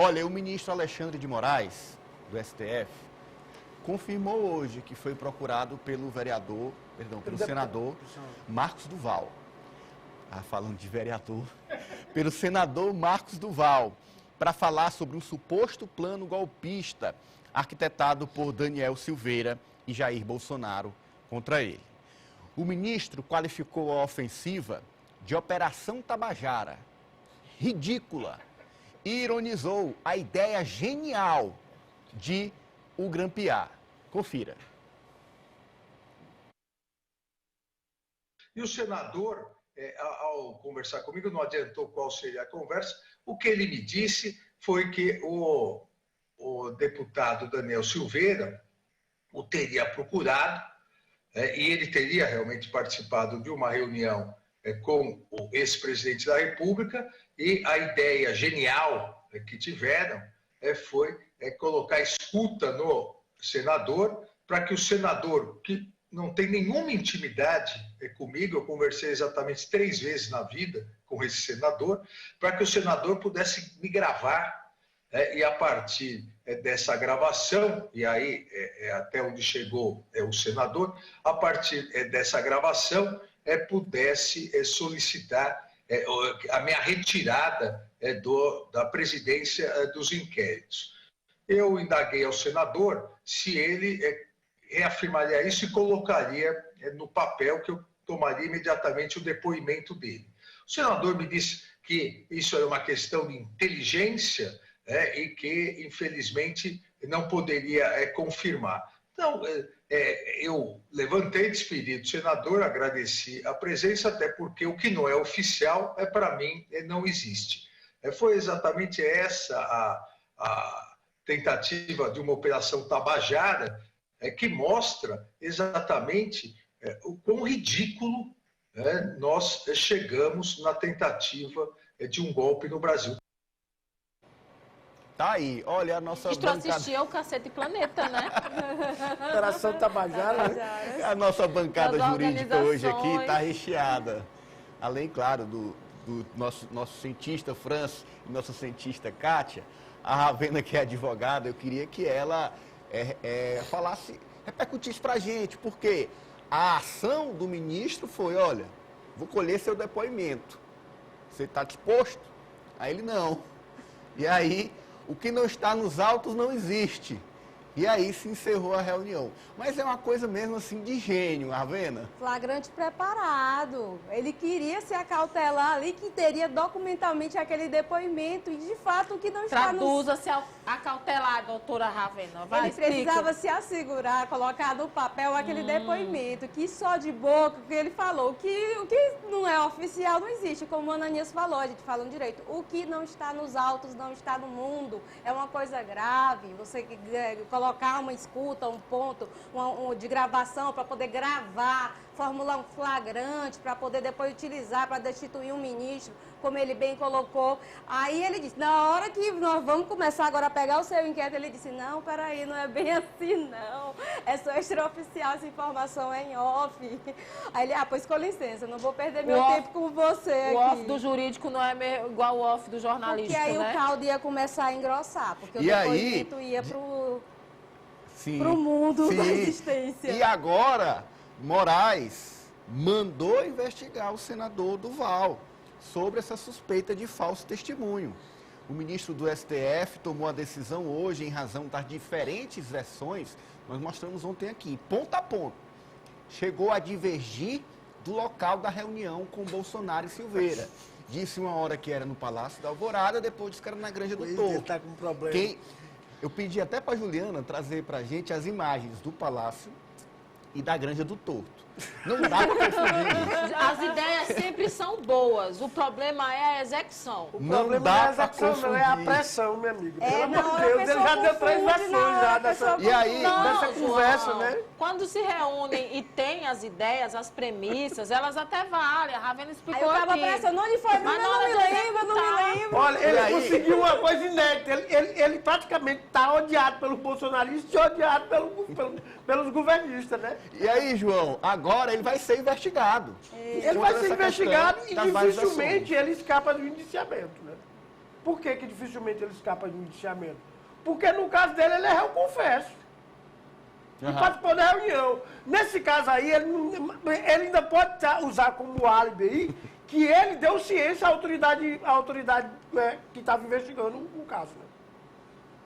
Olha, o ministro Alexandre de Moraes, do STF, confirmou hoje que foi procurado pelo senador Marcos Duval. Falando de vereador, pelo senador Marcos Duval, para falar sobre um suposto plano golpista arquitetado por Daniel Silveira e Jair Bolsonaro contra ele. O ministro qualificou a ofensiva de Operação Tabajara, ridícula, e ironizou a ideia genial de o grampear. Confira. E o senador, ao conversar comigo, não adiantou qual seria a conversa, o que ele me disse foi que o deputado Daniel Silveira o teria procurado e ele teria realmente participado de uma reunião com o ex-presidente da República e a ideia genial que tiveram foi colocar escuta no senador para que o senador, que não tem nenhuma intimidade comigo, eu conversei exatamente 3 vezes na vida com esse senador, para que o senador pudesse me gravar e a partir dessa gravação, e aí até onde chegou o senador, a partir dessa gravação pudesse solicitar a minha retirada da presidência dos inquéritos. Eu indaguei ao senador se ele reafirmaria isso e colocaria no papel que eu tomaria imediatamente o depoimento dele. O senador me disse que isso era uma questão de inteligência e que, infelizmente, não poderia confirmar. Então, eu levantei, despedi do senador, agradeci a presença, até porque o que não é oficial, para mim, não existe. Foi exatamente essa a tentativa de uma operação Tabajara que mostra exatamente o quão ridículo nós chegamos na tentativa de um golpe no Brasil. Tá aí, olha a nossa bancada... assistia o Cacete Planeta, né? Operação Tabajara. A nossa bancada jurídica hoje aqui está recheada. Além, claro, do nosso cientista Franz e nossa cientista Kátia, a Ravena, que é advogada, eu queria que ela repercutisse para a gente, porque a ação do ministro foi, olha, vou colher seu depoimento. Você está disposto? Aí ele não. E aí, o que não está nos autos não existe. E aí se encerrou a reunião. Mas é uma coisa mesmo assim de gênio, Ravena. Flagrante preparado. Ele queria se acautelar ali, que teria documentalmente aquele depoimento. E de fato o que não está Traduza-se acautelar, doutora Ravena. Vai, ele precisava se assegurar, colocar no papel aquele depoimento, que só de boca, que ele falou, o que não é oficial não existe, como o Ananias falou, a gente falando direito. O que não está nos autos não está no mundo. É uma coisa grave. Você colocar uma escuta, um ponto de gravação para poder gravar, formular um flagrante para poder depois utilizar para destituir um ministro, como ele bem colocou. Aí ele disse, na hora que nós vamos começar agora a pegar o seu inquérito, ele disse, não, peraí, não é bem assim não, é só extraoficial, essa informação é em off. Aí ele, pois com licença, não vou perder meu tempo com você aqui. O off do jurídico não é igual o off do jornalista, porque aí né? o caldo ia começar a engrossar, porque o depoimento ia pro mundo da existência. E agora, Moraes mandou investigar o senador Duval sobre essa suspeita de falso testemunho. O ministro do STF tomou a decisão hoje em razão das diferentes versões, nós mostramos ontem aqui, ponto a ponto. Chegou a divergir do local da reunião com Bolsonaro e Silveira. Disse uma hora que era no Palácio da Alvorada, depois disse que era na Granja do Torto. Ele está com problema. Eu pedi até para a Juliana trazer para a gente as imagens do Palácio e da Granja do Torto. Não dá para confundir. As ideias sempre são boas, o problema é a execução. O problema não é a execução, não, é a pressão, meu amigo. Pelo amor de Deus, ele já deu 3 versões já dessa conversa, né? Quando se reúnem e tem as ideias, as premissas, elas até valem. A Ravena explicou aqui. Aí eu não lhe foi, mas não me lembro. Olha, ele conseguiu uma coisa inédita. Ele praticamente está odiado pelos bolsonaristas e odiado pelos governistas, né? E aí, João, agora ele vai ser investigado. Ele vai ser investigado e dificilmente ele escapa do indiciamento, né? Por que dificilmente ele escapa de um indiciamento? Porque no caso dele, ele é réu confesso. E participou da reunião. Nesse caso aí, ele ainda pode usar como álibi aí que ele deu ciência à autoridade que estava investigando o caso. Né?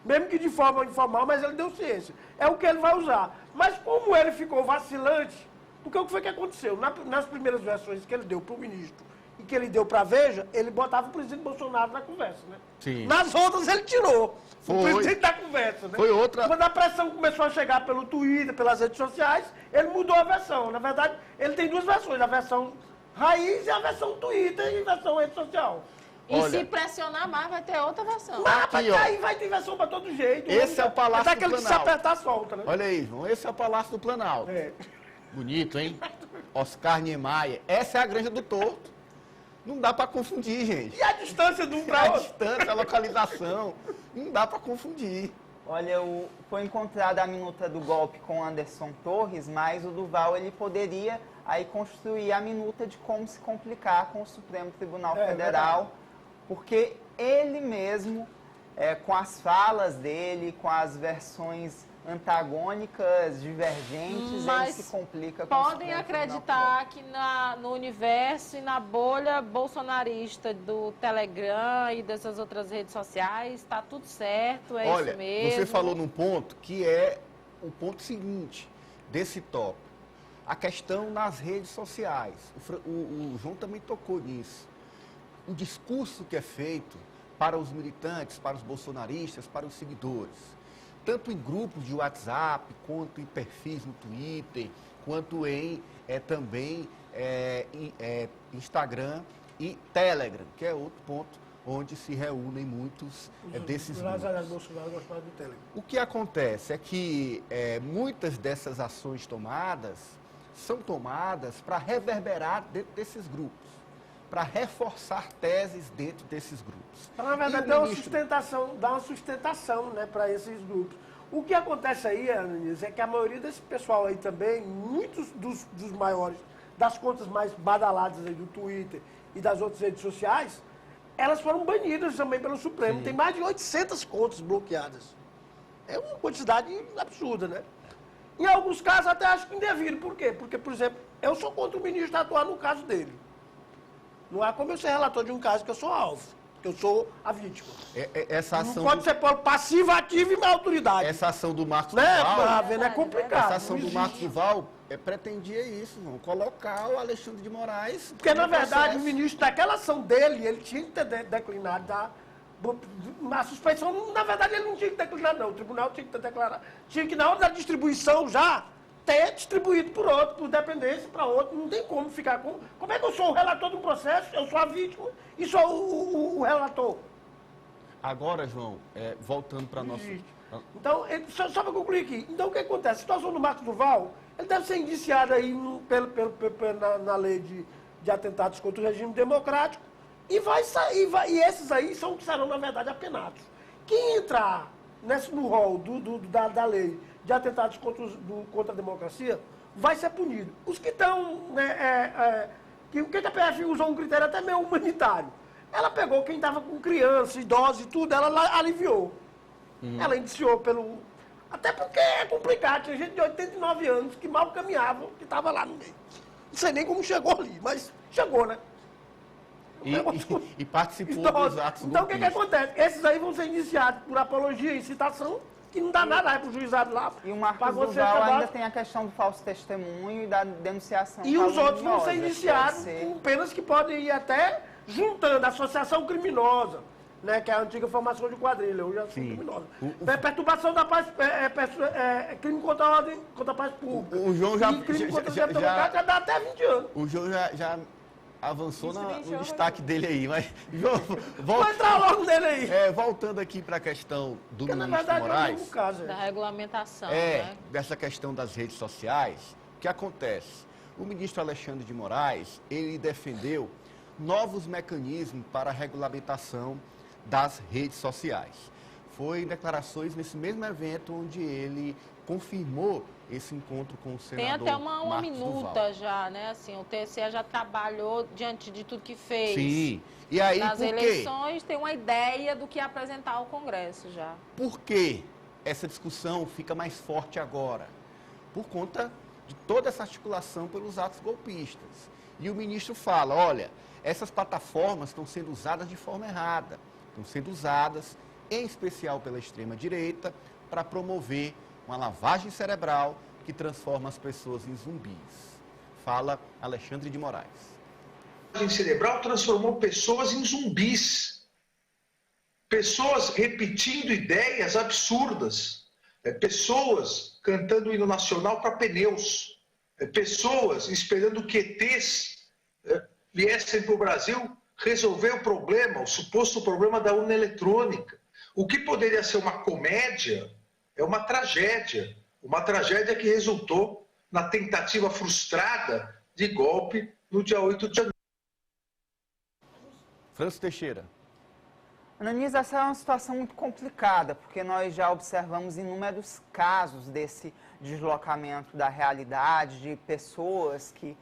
Mesmo que de forma informal, mas ele deu ciência. É o que ele vai usar. Mas como ele ficou vacilante, porque o que foi que aconteceu? Nas primeiras versões que ele deu para o ministro e que ele deu para a Veja, ele botava o presidente Bolsonaro na conversa, né? Sim. Nas outras ele tirou Foi. o presidente da conversa, né? Foi outra. Quando a pressão começou a chegar pelo Twitter, pelas redes sociais, ele mudou a versão. Na verdade, ele tem duas versões, a versão raiz e a versão Twitter e a versão rede social. E Olha, se pressionar mais, vai ter outra versão. Mas Aqui, ó. aí vai ter versão para todo jeito. Esse é o Palácio é daquele do que se Planalto. apertar, solta, né? Olha aí, João, esse é o Palácio do Planalto. É. Bonito, hein? Oscar Niemeyer. Essa é a Granja do Torto. Não dá para confundir, gente. E a distância de um A para outro? distância, a localização, não dá para confundir. Olha, foi encontrada a minuta do golpe com Anderson Torres, mas o Duval ele poderia aí construir a minuta de como se complicar com o Supremo Tribunal Federal, porque ele mesmo, com as falas dele, com as versões antagônicas, divergentes, Mas ele se complica com o podem Supremo acreditar que no universo e na bolha bolsonarista do Telegram e dessas outras redes sociais, está tudo certo, é Olha, isso mesmo. você falou num ponto que é o ponto seguinte desse tópico. A questão nas redes sociais. O João também tocou nisso. O discurso que é feito para os militantes, para os bolsonaristas, para os seguidores. Tanto em grupos de WhatsApp, quanto em perfis no Twitter, quanto em também Instagram e Telegram, que é outro ponto onde se reúnem muitos desses grupos. Bolsonaro gostava do Telegram. O que acontece é que muitas dessas ações tomadas são tomadas para reverberar dentro desses grupos, para reforçar teses dentro desses grupos. Na verdade, dar uma sustentação né, para esses grupos. O que acontece aí, Ananias, é que a maioria desse pessoal aí também, muitos dos maiores, das contas mais badaladas aí do Twitter e das outras redes sociais, elas foram banidas também pelo Supremo. Sim. Tem mais de 800 contas bloqueadas. É uma quantidade absurda, né? Em alguns casos até acho que indevido. Por quê? Porque, por exemplo, eu sou contra o ministro atuar no caso dele. Não há como eu ser relator de um caso que eu sou alvo, que eu sou a vítima. Essa ação Não pode ser passivo, ativo e uma autoridade. Essa ação do Marcos Né? Duval, É complicado. essa ação não do existe. Marcos Duval pretendia isso, não, colocar o Alexandre de Moraes. Porque, na no verdade, processo. o ministro, daquela ação dele, ele tinha que ter declinado a suspeição. Na verdade, ele não tinha que declinar, não. O tribunal tinha que ter declarado. Tinha que, na hora da distribuição, já ter distribuído por outro, por dependência para outro. Não tem como ficar com. Como é que eu sou o relator de um processo, eu sou a vítima e sou o relator? Agora, João, voltando para nosso... Então, só para concluir aqui. Então, o que acontece? A situação do Marcos Duval, ele deve ser indiciado aí na lei de atentados contra o regime democrático e vai sair, e esses aí são que serão, na verdade, apenados. Quem entrar no rol da lei de atentados contra a democracia vai ser punido. Os que estão... o que a PF usou um critério até meio humanitário. Ela pegou quem estava com criança, idosos e tudo, ela aliviou. Ela indiciou pelo... Até porque é complicado, tinha gente de 89 anos que mal caminhava, que estava lá no meio. Não sei nem como chegou ali, mas chegou, né? E participou Idosos. dos atos Então, o que golpistas. acontece? Esses aí vão ser indiciados por apologia e citação, que não dá nada, vai pro juizado lá. E o Marcos pagou Duval acabar. ainda tem a questão do falso testemunho e da denunciação E os outros vão ser caluniosa, iniciados pode ser. com penas que podem ir até juntando associação criminosa, né, que é a antiga formação de quadrilha, hoje é ação criminosa. Perturbação da paz, crime contra a ordem, contra a paz pública. O João já- E crime contra já- o democrático já dá até 20 anos. O João já avançou no destaque dele aí, mas... Vou entrar logo nele aí. Voltando aqui para a questão do Porque, na ministro verdade, é o Moraes... mesmo caso. Da regulamentação, né? dessa questão das redes sociais, o que acontece? O ministro Alexandre de Moraes, ele defendeu novos mecanismos para a regulamentação das redes sociais. foi em declarações nesse mesmo evento onde ele confirmou esse encontro com o senador Tem até uma Marcos minuta Duval. já, né? Assim, o TSE já trabalhou diante de tudo que fez. Sim. E aí, Nas por quê? eleições, tem uma ideia do que apresentar ao Congresso já. Por que essa discussão fica mais forte agora? Por conta de toda essa articulação pelos atos golpistas. E o ministro fala, olha, essas plataformas estão sendo usadas de forma errada. Estão sendo usadas, em especial pela extrema-direita, para promover uma lavagem cerebral que transforma as pessoas em zumbis. Fala Alexandre de Moraes. A lavagem cerebral transformou pessoas em zumbis. Pessoas repetindo ideias absurdas. Pessoas cantando o hino nacional para pneus. Pessoas esperando que ETs viessem para o Brasil resolver o problema, o suposto problema da urna eletrônica. O que poderia ser uma comédia é uma tragédia que resultou na tentativa frustrada de golpe no dia 8 de janeiro. Francis Teixeira. Ananias, essa é uma situação muito complicada, porque nós já observamos inúmeros casos desse deslocamento da realidade, de pessoas que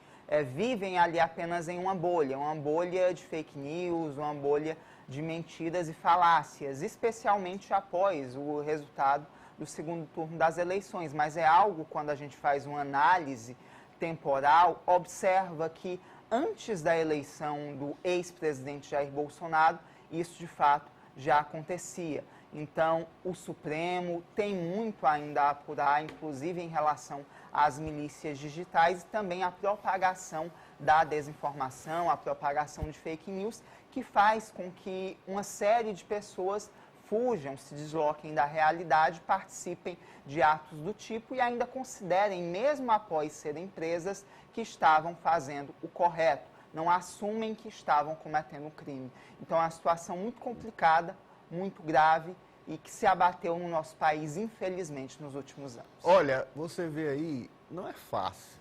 vivem ali apenas em uma bolha de fake news, uma bolha de mentiras e falácias, especialmente após o resultado do segundo turno das eleições. Mas é algo, quando a gente faz uma análise temporal, observa que antes da eleição do ex-presidente Jair Bolsonaro, isso de fato já acontecia. Então, o Supremo tem muito ainda a apurar, inclusive em relação às milícias digitais e também a propagação da desinformação, a propagação de fake news, que faz com que uma série de pessoas fujam, se desloquem da realidade, participem de atos do tipo e ainda considerem, mesmo após serem presas, que estavam fazendo o correto. Não assumem que estavam cometendo um crime. Então, é uma situação muito complicada, muito grave e que se abateu no nosso país, infelizmente, nos últimos anos. Olha, você vê aí, não é fácil.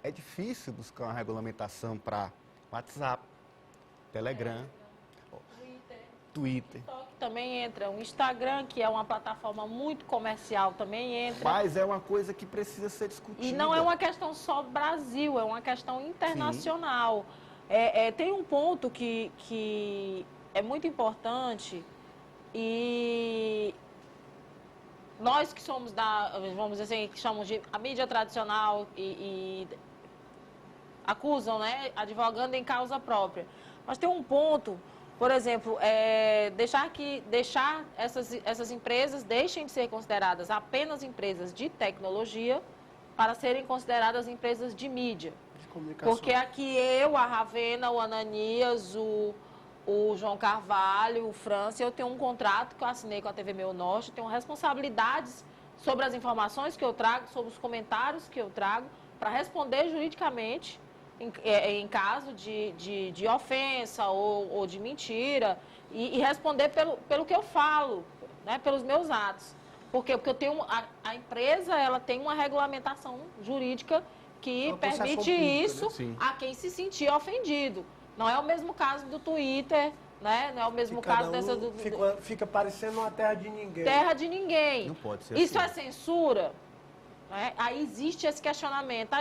É difícil buscar uma regulamentação para WhatsApp, Telegram, Twitter. Também entra o Instagram, que é uma plataforma muito comercial, também entra. Mas é uma coisa que precisa ser discutida. E não é uma questão só Brasil, é uma questão internacional. Tem um ponto que é muito importante e nós que somos vamos dizer assim, que chamamos de a mídia tradicional e acusam, né, advogando em causa própria. Mas tem um ponto, por exemplo, deixar essas empresas deixem de ser consideradas apenas empresas de tecnologia para serem consideradas empresas de mídia. De comunicação. Porque aqui eu, a Ravena, o Ananias, o João Carvalho, o França, eu tenho um contrato que eu assinei com a TV Meu Norte, tenho responsabilidades sobre as informações que eu trago, sobre os comentários que eu trago, para responder juridicamente em caso de ofensa ou de mentira e responder pelo que eu falo, né, pelos meus atos. Por quê? Porque eu tenho a empresa ela tem uma regulamentação jurídica que permite isso, né? A quem se sentir ofendido. Não é o mesmo caso do Twitter, né? Não é o mesmo caso dessa fica parecendo uma terra de ninguém. Terra de ninguém. Não pode ser isso assim. É censura? Né? Aí existe esse questionamento.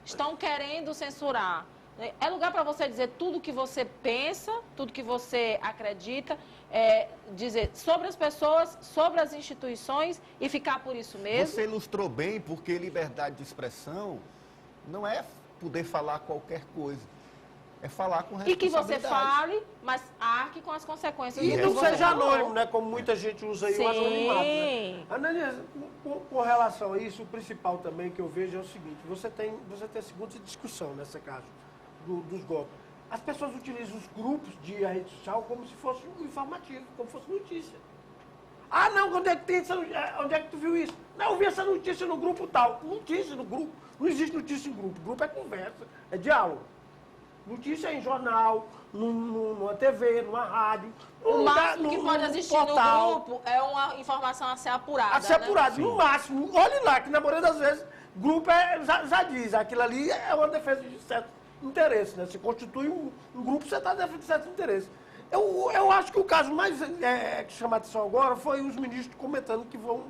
Estão querendo censurar. É lugar para você dizer tudo que você pensa, tudo que você acredita, dizer sobre as pessoas, sobre as instituições e ficar por isso mesmo. Você ilustrou bem, porque liberdade de expressão não é poder falar qualquer coisa. É falar com responsabilidade. E que você fale, mas arque com as consequências. E não seja anônimo, né? Como muita gente usa aí o anonimato. Né? Ananias, com relação a isso, o principal também que eu vejo é o seguinte, você tem a seguinte discussão nesse caso dos golpes. As pessoas utilizam os grupos de rede social como se fosse um informativo, como se fosse notícia. Ah, não, onde é que tu viu isso? Não, eu vi essa notícia no grupo tal. Notícia no grupo. Não existe notícia em grupo. Grupo é conversa, é diálogo. Notícia em jornal, numa TV, numa rádio. O máximo que pode existir no grupo é uma informação a ser apurada. A ser apurada, né? no máximo. Olhe lá, que na maioria das vezes, grupo já diz, aquilo ali é uma defesa de certo interesse, né? Você constitui um grupo, você está defendendo de certo interesse. Eu acho que o caso mais que chama a atenção agora foi os ministros comentando que vão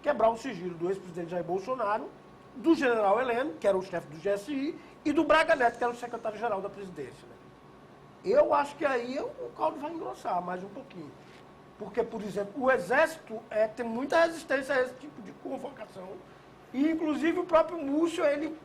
quebrar o sigilo do ex-presidente Jair Bolsonaro, do general Heleno, que era o chefe do GSI, e do Braga Neto, que era o secretário-geral da presidência. Né? Eu acho que aí o caldo vai engrossar mais um pouquinho. Porque, por exemplo, o Exército tem muita resistência a esse tipo de convocação. E, inclusive, o próprio Múcio, ele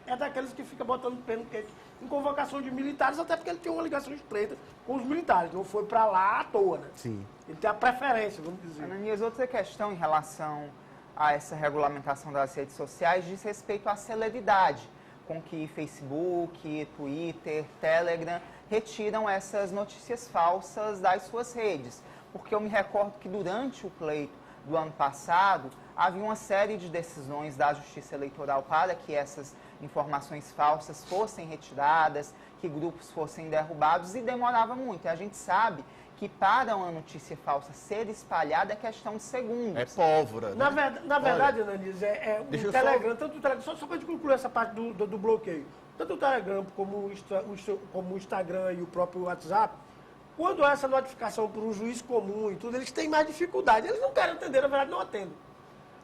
é daqueles que fica botando pé no quente em convocação de militares, até porque ele tem uma ligação estreita com os militares. Não foi para lá à toa, né? Sim. Ele tem a preferência, vamos dizer. Ananias, outra questão em relação a essa regulamentação das redes sociais diz respeito à celeridade com que Facebook, Twitter, Telegram retiram essas notícias falsas das suas redes. Porque eu me recordo que durante o pleito do ano passado, havia uma série de decisões da Justiça Eleitoral para que essas informações falsas fossem retiradas, que grupos fossem derrubados, e demorava muito. E a gente sabe que para uma notícia falsa ser espalhada é questão de segundos. É pólvora, né? Na verdade, Ananias, o Telegram, tanto o Telegram, só para a gente concluir essa parte do bloqueio, tanto o Telegram como o Instagram e o próprio WhatsApp, quando há essa notificação por um juiz comum e tudo, eles têm mais dificuldade. Eles não querem atender, na verdade não atendem.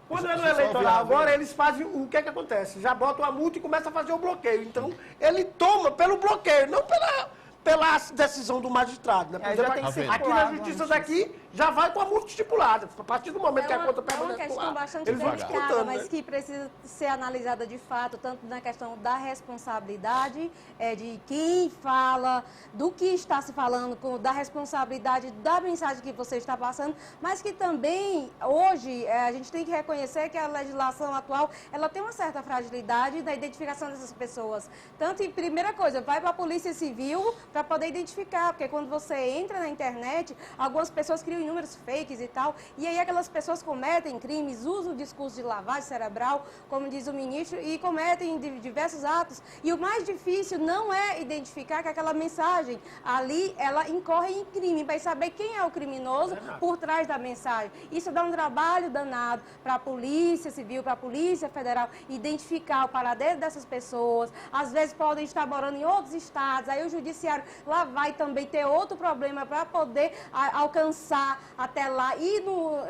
Quando é no eleitoral agora, eles fazem o que acontece? Já botam a multa e começam a fazer o bloqueio. Então, ele toma pelo bloqueio, não pela decisão do magistrado. Né? Por exemplo, aqui na justiça daqui, já vai com a multa estipulada. A partir do momento que a conta permanece é uma questão bastante eles vão delicada, disputando, mas né? que precisa ser analisada de fato, tanto na questão da responsabilidade de quem fala, do que está se falando, da responsabilidade da mensagem que você está passando, mas que também, hoje, a gente tem que reconhecer que a legislação atual, ela tem uma certa fragilidade da identificação dessas pessoas. Tanto, em primeira coisa, vai para a Polícia Civil para poder identificar, porque quando você entra na internet, algumas pessoas criam inúmeros fakes e tal, e aí aquelas pessoas cometem crimes, usam o discurso de lavagem cerebral, como diz o ministro, e cometem diversos atos. E o mais difícil não é identificar que aquela mensagem ali, ela incorre em crime, para saber quem é o criminoso por trás da mensagem. Isso dá um trabalho danado para a Polícia Civil, para a Polícia Federal, identificar o paradeiro dessas pessoas. Às vezes podem estar morando em outros estados, aí o judiciário lá vai também ter outro problema para poder alcançar até lá. E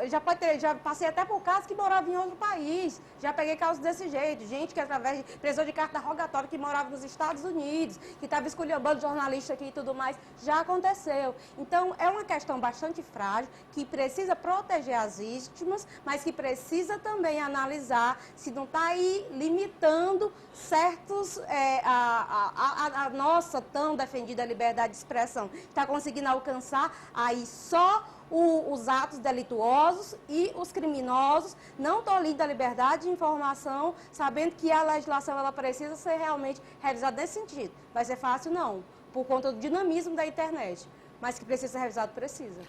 já passei até por casos que moravam em outro país. Já peguei casos desse jeito. Gente que através de precisou de carta rogatória que morava nos Estados Unidos, que estava esculhambando jornalista aqui e tudo mais. Já aconteceu. Então, é uma questão bastante frágil, que precisa proteger as vítimas, mas que precisa também analisar se não está aí limitando certos, a nossa tão defendida liberdade de expressão. Está conseguindo alcançar aí só os atos delituosos e os criminosos, não tolhindo a liberdade de informação, sabendo que a legislação ela precisa ser realmente revisada nesse sentido. Vai ser fácil? Não, por conta do dinamismo da internet, mas que precisa ser revisado, precisa.